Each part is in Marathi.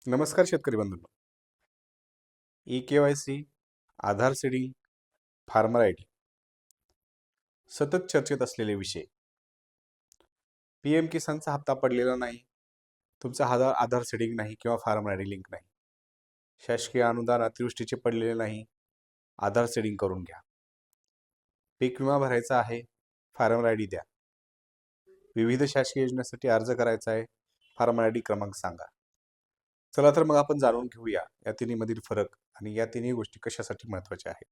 नमस्कार शेतकरी बंधूंनो. ई-के-वाय-सी, आधार सीडिंग, फार्मर आय-डी सतत चर्चेत असलेले विषय. पी-एम किसानचा हप्ता पडलेला नाही, तुमचा आधार सीडिंग नाही किंवा फार्मर आय-डी लिंक नाही. शासकीय अनुदान अतिवृष्टीचे पडलेले नाही, आधार सीडिंग करून घ्या. पीक विमा भरायचा आहे, फार्मर आय-डी द्या. विविध शासकीय योजनेसाठी अर्ज करायचा आहे, फार्मर आय-डी क्रमांक सांगा. चला तर मग आपण जाणून घेऊया या तिन्हीमधील फरक आणि या तिन्ही गोष्टी कशासाठी महत्त्वाच्या आहेत.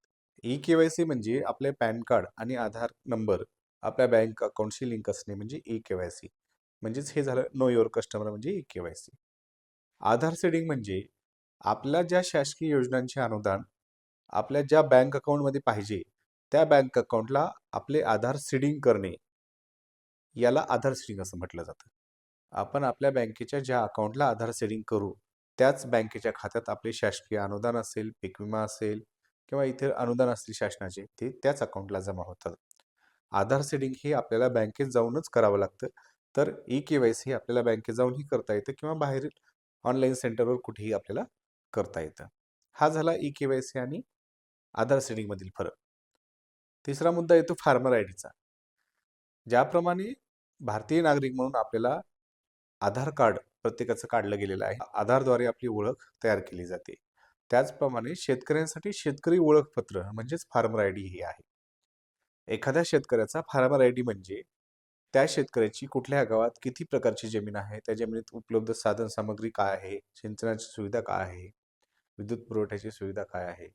ई-के-वाय-सी म्हणजे आपले पॅन कार्ड आणि आधार नंबर आपल्या बँक अकाउंटशी लिंक असणे म्हणजे ई-के-वाय-सी. म्हणजेच हे झालं नो युअर कस्टमर म्हणजे ई-के-वाय-सी. आधार सीडिंग म्हणजे आपल्या ज्या शासकीय योजनांचे अनुदान आपल्या ज्या बँक अकाउंटमध्ये पाहिजे त्या बँक अकाउंटला आपले आधार सीडिंग करणे, याला आधार सीडिंग असं म्हटलं जातं. आपण आपल्या बँकेच्या ज्या अकाउंटला आधार सीडिंग करू त्याच बँकेच्या खात्यात आपले शासकीय अनुदान असेल, पीक विमा असेल किंवा इतर अनुदान असतील शासनाचे, ते त्याच अकाउंटला जमा होतात. आधार सीडिंग हे आपल्याला बँकेत जाऊनच करावं लागतं. तर ई-के-वाय-सी आपल्याला बँकेत जाऊनही करता येतं किंवा बाहेर ऑनलाईन सेंटरवर कुठेही आपल्याला करता येतं. हा झाला ई-के-वाय-सी आणि आधार सीडिंगमधील फरक. तिसरा मुद्दा येतो फार्मर आय-डीचा. ज्याप्रमाणे भारतीय नागरिक म्हणून आपल्याला आधार कार्ड प्रत्येकाचं काढलं गेलेलं आहे. आधारद्वारे आपली ओळख तयार केली जाते. त्याचप्रमाणे शेतकऱ्यांसाठी शेतकरी ओळखपत्र म्हणजेच फार्मर आय-डी हे आहे. एखाद्या शेतकऱ्याचा फार्मर आय-डी म्हणजे त्या शेतकऱ्याची कुठल्या गावात किती प्रकारची जमीन आहे, त्या जमिनीत उपलब्ध साधन सामग्री काय आहे, सिंचनाची सुविधा काय आहे, विद्युत पुरवठ्याची सुविधा काय आहे,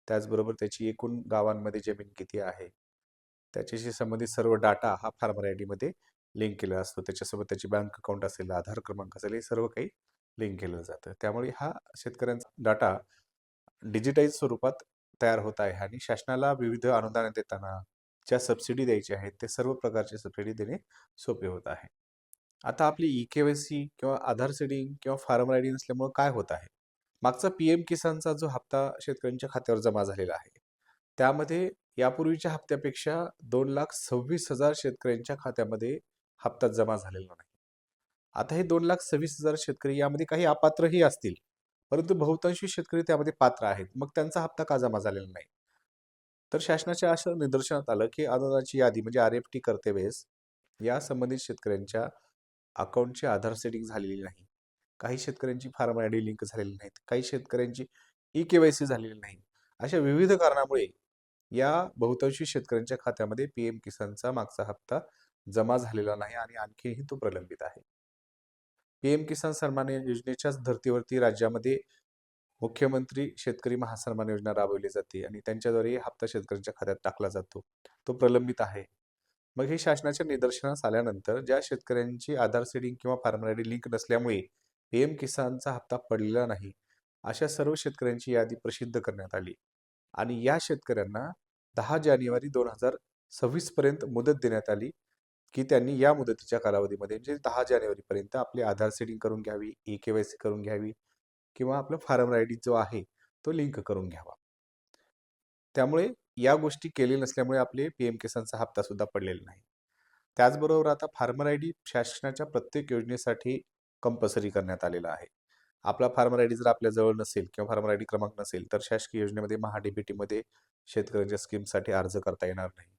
त्याचबरोबर त्याची एकूण गावांमध्ये जमीन किती आहे, त्याच्याशी संबंधित सर्व डाटा हा फार्मर आय-डी मध्ये लिंक केलेला असतो. त्याच्यासोबत त्याची बँक अकाउंट असेल, आधार क्रमांक असेल, हे सर्व काही लिंक केलं जातं. त्यामुळे हा शेतकऱ्यांचा डाटा डिजिटाइज स्वरूपात तयार होत आहे आणि शासनाला विविध अनुदान देताना ज्या सबसिडी द्यायची आहेत ते सर्व प्रकारचे सबसिडी देणे सोपे होत आहे. आता आपली ई-के-वाय-सी किंवा आधार सीडिंग किंवा फार्मर आय-डी नसल्यामुळे काय होत आहे? मागचा पी-एम किसानचा जो हप्ता शेतकऱ्यांच्या खात्यावर जमा झालेला आहे, त्यामध्ये यापूर्वीच्या हप्त्यापेक्षा 2,26,000 शेतकऱ्यांच्या खात्यामध्ये हप्ता जमा झालेला नाही. आता हे 2,26,000 शेतकरी यामध्ये काही अपात्रही असतील, परंतु बहुतांशी शेतकरी त्यामध्ये पात्र आहेत. मग त्यांचा हप्ता का जमा झालेला नाही? तर शासनाच्या असं निदर्शनात आलं, की अनुदानाची यादी म्हणजे आर-एफ-टी करते वेळेस या संबंधित शेतकऱ्यांच्या अकाउंटची आधार सेटिंग झालेली नाही. काही शेतकऱ्यांची फार्मर आय-डी लिंक झालेली नाहीत. काही शेतकऱ्यांची ई-के-वाय-सी झालेली नाही. अशा विविध कारणामुळे या बहुतांशी शेतकऱ्यांच्या खात्यामध्ये पी-एम किसानचा मागचा हप्ता जमा झालेला नाही आणि आणखीही तो प्रलंबित आहे. पी-एम किसान सन्मान योजनेच्याच धर्तीवरती राज्यामध्ये मुख्यमंत्री शेतकरी महासन्मान योजना राबवली जाते आणि त्यांच्याद्वारे हप्ता शेतकऱ्यांच्या खात्यात टाकला जातो. तो प्रलंबित आहे. मग हे शासनाच्या निदर्शनास आल्यानंतर ज्या शेतकऱ्यांची आधार सीडिंग किंवा फार्मर आय-डी लिंक नसल्यामुळे पी-एम किसानचा हप्ता पडलेला नाही, अशा सर्व शेतकऱ्यांची यादी प्रसिद्ध करण्यात आली आणि या शेतकऱ्यांना 10 जानेवारी 2026 पर्यंत मुदत देण्यात आली, की त्यांनी या मुदतीच्या कालावधीमध्ये म्हणजे 10 जानेवारीपर्यंत आपली आधार सीडिंग करून घ्यावी, ई-के-वाय-सी करून घ्यावी किंवा आपला फार्मर आय-डी जो आहे तो लिंक करून घ्यावा. त्यामुळे या गोष्टी केलेल्या नसल्यामुळे आपले पी-एम किसानचा हप्ता सुद्धा पडलेला नाही. त्याचबरोबर आता फार्मर आय-डी शासनाच्या प्रत्येक योजनेसाठी कंपल्सरी करण्यात आलेला आहे. आपला फार्मर आय-डी जर आपल्याजवळ नसेल किंवा फार्मर आय-डी क्रमांक नसेल तर शासकीय योजनेमध्ये महा-डी-बी-टीमध्ये शेतकऱ्यांच्या स्कीमसाठी अर्ज करता येणार नाही.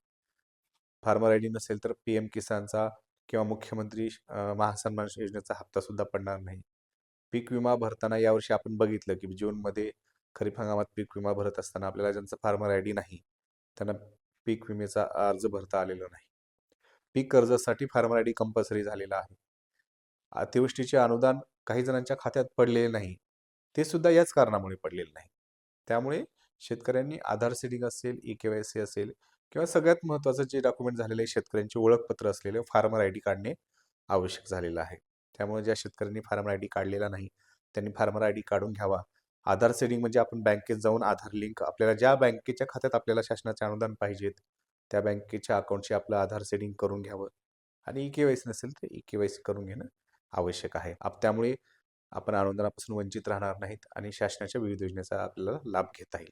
फार्मर आय-डी नसेल तर पी-एम किसानचा किंवा मुख्यमंत्री महासन्मान योजनेचा हप्ता सुद्धा पडणार नाही. पीक विमा भरताना यावर्षी आपण बघितलं, की जूनमध्ये खरीप हंगामात पीक विमा भरत असताना आपल्याला ज्यांचा फार्मर आय-डी नाही, त्यांना पीक विम्याचा अर्ज भरता आलेला नाही. पीक कर्जासाठी फार्मर आय-डी कंपल्सरी झालेला आहे. अतिवृष्टीचे अनुदान काही जणांच्या खात्यात पडलेले नाही. ते सुद्धा याच कारणामुळे पडलेले नाही. त्यामुळे शेतकऱ्यांनी आधार सीडिंग असेल, ई-के-वाय-सी असेल किंवा सगळ्यात महत्त्वाचं जे डॉक्युमेंट झालेले शेतकऱ्यांचे ओळखपत्र असलेले फार्मर आय-डी काढणे आवश्यक झालेलं आहे. त्यामुळे ज्या शेतकऱ्यांनी फार्मर आय-डी काढलेला नाही, त्यांनी फार्मर आय-डी काढून घ्यावा. आधार सीडिंग म्हणजे आपण बँकेत जाऊन आधार लिंक आपल्याला ज्या बँकेच्या खात्यात आपल्याला शासनाचे अनुदान पाहिजेत, त्या बँकेच्या अकाउंटशी आपलं आधार सीडिंग करून घ्यावं आणि ई-के-वाय-सी नसेल तर ई-के-वाय-सी करून घेणं आवश्यक आहे. त्यामुळे आपण अनुदानापासून वंचित राहणार नाहीत आणि शासनाच्या विविध योजनेचा आपल्याला लाभ घेता येईल.